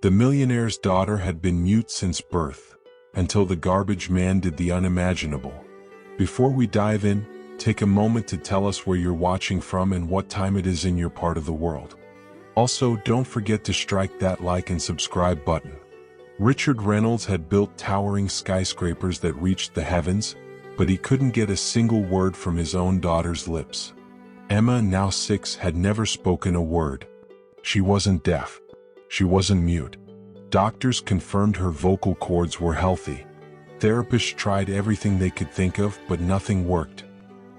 The millionaire's daughter had been mute since birth, until the garbage man did the unimaginable. Before we dive in, take a moment to tell us where you're watching from and what time it is in your part of the world. Also, don't forget to strike that like and subscribe button. Richard Reynolds had built towering skyscrapers that reached the heavens, but he couldn't get a single word from his own daughter's lips. Emma, now 6, had never spoken a word. She wasn't deaf. She wasn't mute. Doctors confirmed her vocal cords were healthy. Therapists tried everything they could think of, but nothing worked.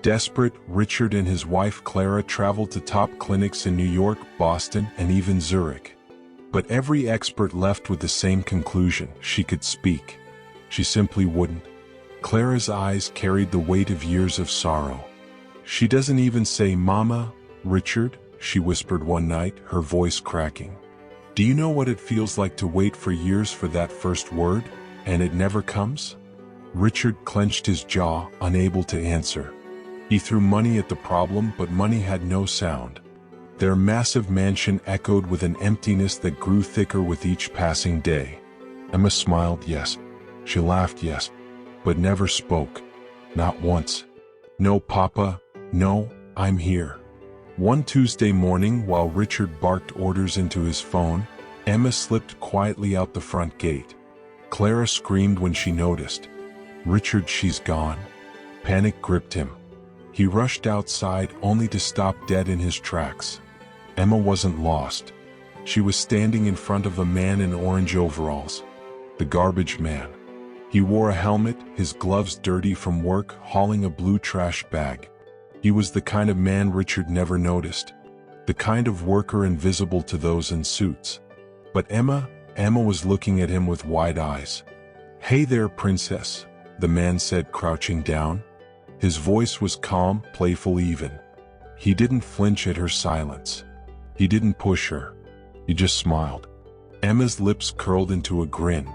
Desperate, Richard and his wife Clara traveled to top clinics in New York, Boston, and even Zurich. But every expert left with the same conclusion: she could speak. She simply wouldn't. Clara's eyes carried the weight of years of sorrow. "She doesn't even say mama, Richard," she whispered one night, her voice cracking. "Do you know what it feels like to wait for years for that first word, and it never comes?" Richard clenched his jaw, unable to answer. He threw money at the problem, but money had no sound. Their massive mansion echoed with an emptiness that grew thicker with each passing day. Emma smiled, yes. She laughed, yes. But never spoke. Not once. "No, Papa. No, I'm here." One Tuesday morning, while Richard barked orders into his phone, Emma slipped quietly out the front gate. Clara screamed when she noticed. "Richard, she's gone." Panic gripped him. He rushed outside, only to stop dead in his tracks. Emma wasn't lost. She was standing in front of a man in orange overalls. The garbage man. He wore a helmet, his gloves dirty from work, hauling a blue trash bag. He was the kind of man Richard never noticed. The kind of worker invisible to those in suits. But Emma was looking at him with wide eyes. "Hey there, princess," the man said, crouching down. His voice was calm, playful even. He didn't flinch at her silence. He didn't push her. He just smiled. Emma's lips curled into a grin.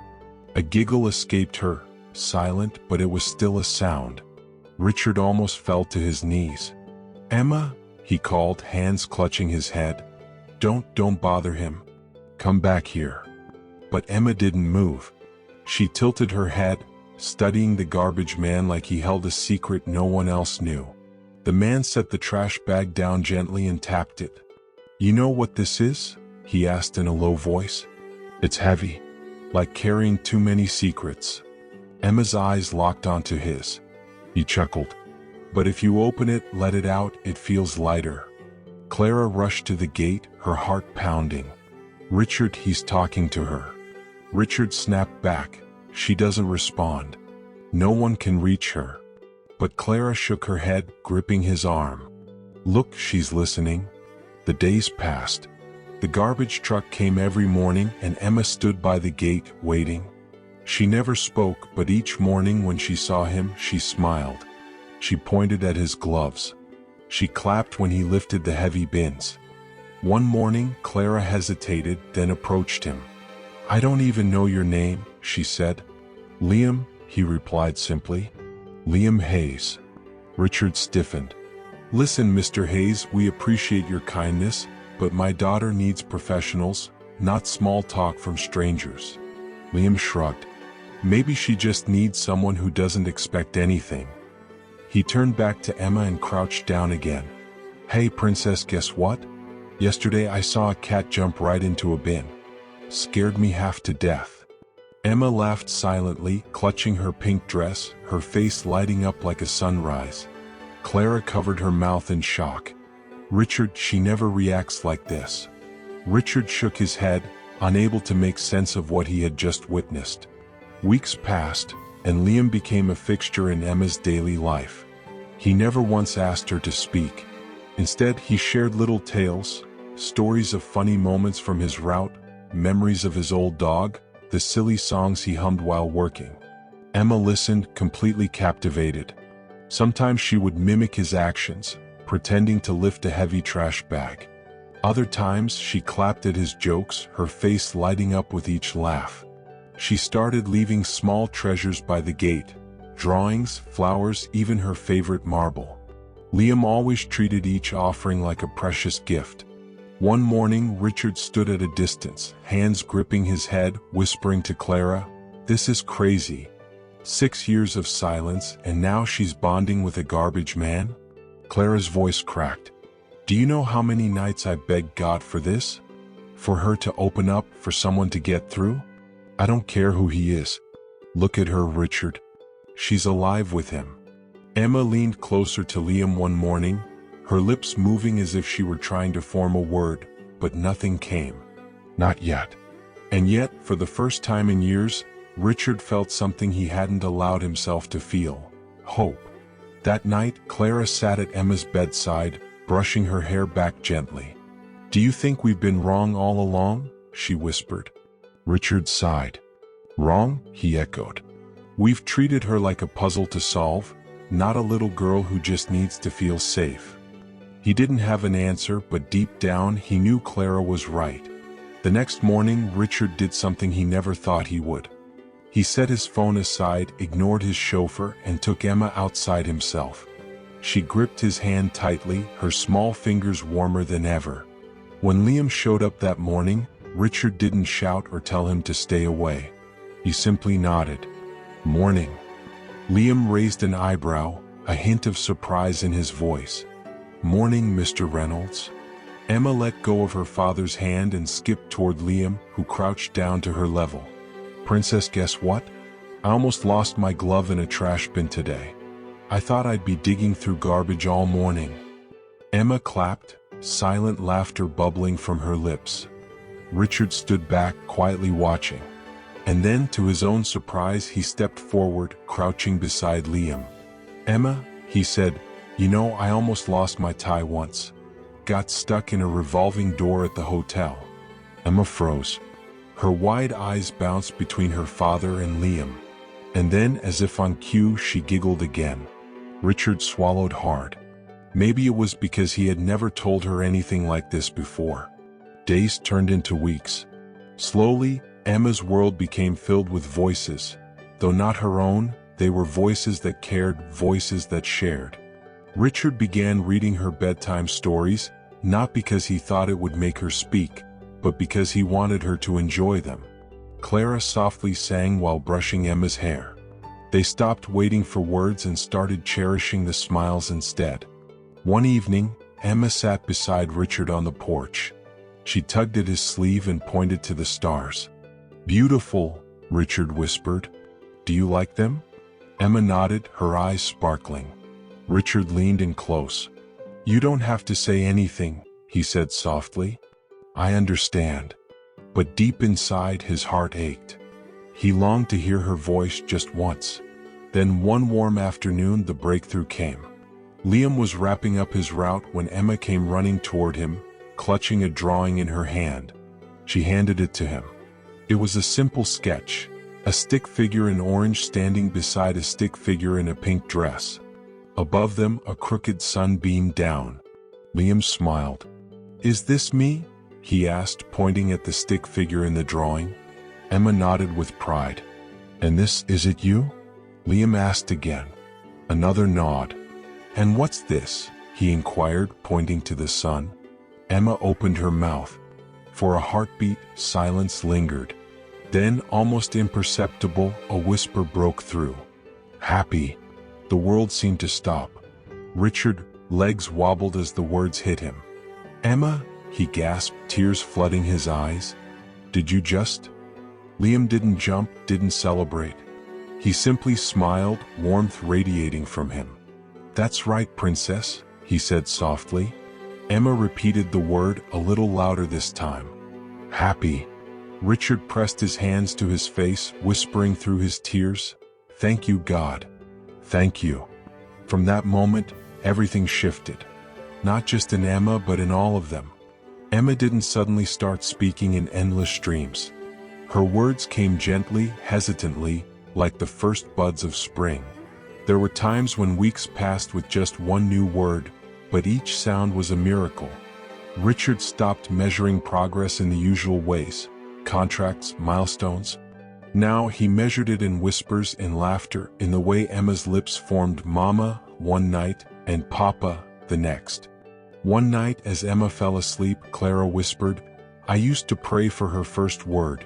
A giggle escaped her, silent, but it was still a sound. Richard almost fell to his knees. "Emma," he called, hands clutching his head. Don't bother him. Come back here." But Emma didn't move. She tilted her head, studying the garbage man like he held a secret no one else knew. The man set the trash bag down gently and tapped it. "You know what this is?" he asked in a low voice. "It's heavy. Like carrying too many secrets." Emma's eyes locked onto his. He chuckled. "But if you open it, let it out, it feels lighter." Clara rushed to the gate, her heart pounding. "Richard, he's talking to her." Richard snapped back. "She doesn't respond. No one can reach her." But Clara shook her head, gripping his arm. "Look, she's listening." The days passed. The garbage truck came every morning, and Emma stood by the gate, waiting. She never spoke, but each morning when she saw him, she smiled. She pointed at his gloves. She clapped when he lifted the heavy bins. One morning, Clara hesitated, then approached him. "I don't even know your name," she said. "Liam," he replied simply. "Liam Hayes." Richard stiffened. "Listen, Mr. Hayes, we appreciate your kindness, but my daughter needs professionals, not small talk from strangers." Liam shrugged. "Maybe she just needs someone who doesn't expect anything." He turned back to Emma and crouched down again. "Hey, princess, guess what? Yesterday I saw a cat jump right into a bin. Scared me half to death." Emma laughed silently, clutching her pink dress, her face lighting up like a sunrise. Clara covered her mouth in shock. "Richard, she never reacts like this." Richard shook his head, unable to make sense of what he had just witnessed. Weeks passed, and Liam became a fixture in Emma's daily life. He never once asked her to speak. Instead, he shared little tales, stories of funny moments from his route, memories of his old dog, the silly songs he hummed while working. Emma listened, completely captivated. Sometimes she would mimic his actions, pretending to lift a heavy trash bag. Other times she clapped at his jokes, her face lighting up with each laugh. She started leaving small treasures by the gate, drawings, flowers, even her favorite marble. Liam always treated each offering like a precious gift. One morning, Richard stood at a distance, hands gripping his head, whispering to Clara, "This is crazy. 6 years of silence, and now she's bonding with a garbage man?" Clara's voice cracked. "Do you know how many nights I begged God for this? For her to open up, for someone to get through? I don't care who he is. Look at her, Richard. She's alive with him." Emma leaned closer to Liam one morning, her lips moving as if she were trying to form a word, but nothing came. Not yet. And yet, for the first time in years, Richard felt something he hadn't allowed himself to feel: hope. That night, Clara sat at Emma's bedside, brushing her hair back gently. "Do you think we've been wrong all along?" she whispered. Richard sighed. "Wrong?" he echoed. "We've treated her like a puzzle to solve, not a little girl who just needs to feel safe." He didn't have an answer, but deep down he knew Clara was right. The next morning, Richard did something he never thought he would. He set his phone aside, ignored his chauffeur, and took Emma outside himself. She gripped his hand tightly, her small fingers warmer than ever. When Liam showed up that morning, Richard didn't shout or tell him to stay away. He simply nodded. "Morning." Liam raised an eyebrow, a hint of surprise in his voice. "Morning, Mr. Reynolds." Emma let go of her father's hand and skipped toward Liam, who crouched down to her level. "Princess, guess what? I almost lost my glove in a trash bin today. I thought I'd be digging through garbage all morning." Emma clapped, silent laughter bubbling from her lips. Richard stood back, quietly watching. And then, to his own surprise, he stepped forward, crouching beside Liam. "Emma," he said, "you know, I almost lost my tie once. Got stuck in a revolving door at the hotel." Emma froze. Her wide eyes bounced between her father and Liam. And then, as if on cue, she giggled again. Richard swallowed hard. Maybe it was because he had never told her anything like this before. Days turned into weeks. Slowly, Emma's world became filled with voices. Though not her own, they were voices that cared, voices that shared. Richard began reading her bedtime stories, not because he thought it would make her speak, but because he wanted her to enjoy them. Clara softly sang while brushing Emma's hair. They stopped waiting for words and started cherishing the smiles instead. One evening, Emma sat beside Richard on the porch. She tugged at his sleeve and pointed to the stars. "Beautiful," Richard whispered. "Do you like them?" Emma nodded, her eyes sparkling. Richard leaned in close. "You don't have to say anything," he said softly. "I understand." But deep inside, his heart ached. He longed to hear her voice just once. Then one warm afternoon, the breakthrough came. Liam was wrapping up his route when Emma came running toward him, clutching a drawing in her hand. She handed it to him. It was a simple sketch, a stick figure in orange standing beside a stick figure in a pink dress. Above them, a crooked sun beamed down. Liam smiled. "Is this me?" he asked, pointing at the stick figure in the drawing. Emma nodded with pride. "And this, is it you?" Liam asked again. Another nod. "And what's this?" he inquired, pointing to the sun. Emma opened her mouth. For a heartbeat, silence lingered. Then, almost imperceptible, a whisper broke through. "Happy." The world seemed to stop. Richard's legs wobbled as the words hit him. "Emma," he gasped, tears flooding his eyes. "Did you just?" Liam didn't jump, didn't celebrate. He simply smiled, warmth radiating from him. "That's right, princess," he said softly. Emma repeated the word, a little louder this time. "Happy." Richard pressed his hands to his face, whispering through his tears, "Thank you, God. Thank you." From that moment, everything shifted. Not just in Emma, but in all of them. Emma didn't suddenly start speaking in endless streams. Her words came gently, hesitantly, like the first buds of spring. There were times when weeks passed with just one new word, but each sound was a miracle. Richard stopped measuring progress in the usual ways, contracts, milestones. Now he measured it in whispers, in laughter, in the way Emma's lips formed "Mama" one night and "Papa" the next. One night as Emma fell asleep, Clara whispered, "I used to pray for her first word.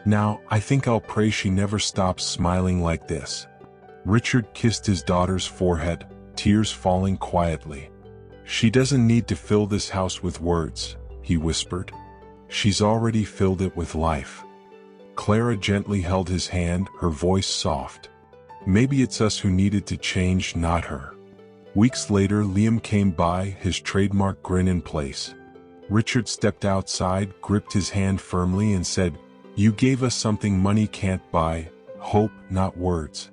Now, I think I'll pray she never stops smiling like this." Richard kissed his daughter's forehead, tears falling quietly. "She doesn't need to fill this house with words," he whispered. "She's already filled it with life." Clara gently held his hand, her voice soft. "Maybe it's us who needed to change, not her." Weeks later, Liam came by, his trademark grin in place. Richard stepped outside, gripped his hand firmly and said, "You gave us something money can't buy, hope, not words."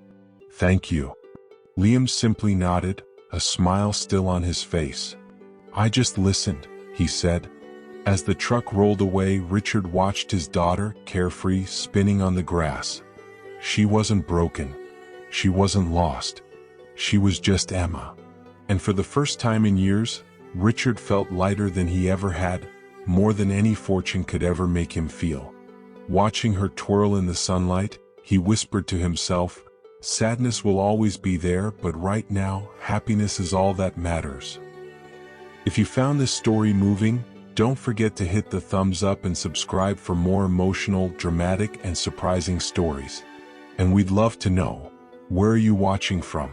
"Thank you." Liam simply nodded, a smile still on his face. "I just listened," he said. As the truck rolled away, Richard watched his daughter, carefree, spinning on the grass. She wasn't broken. She wasn't lost. She was just Emma. And for the first time in years, Richard felt lighter than he ever had, more than any fortune could ever make him feel. Watching her twirl in the sunlight, he whispered to himself, "Sadness will always be there, but right now, happiness is all that matters." If you found this story moving, don't forget to hit the thumbs up and subscribe for more emotional, dramatic, and surprising stories. And we'd love to know, where are you watching from?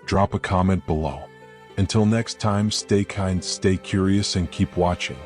Drop a comment below. Until next time, stay kind, stay curious, and keep watching.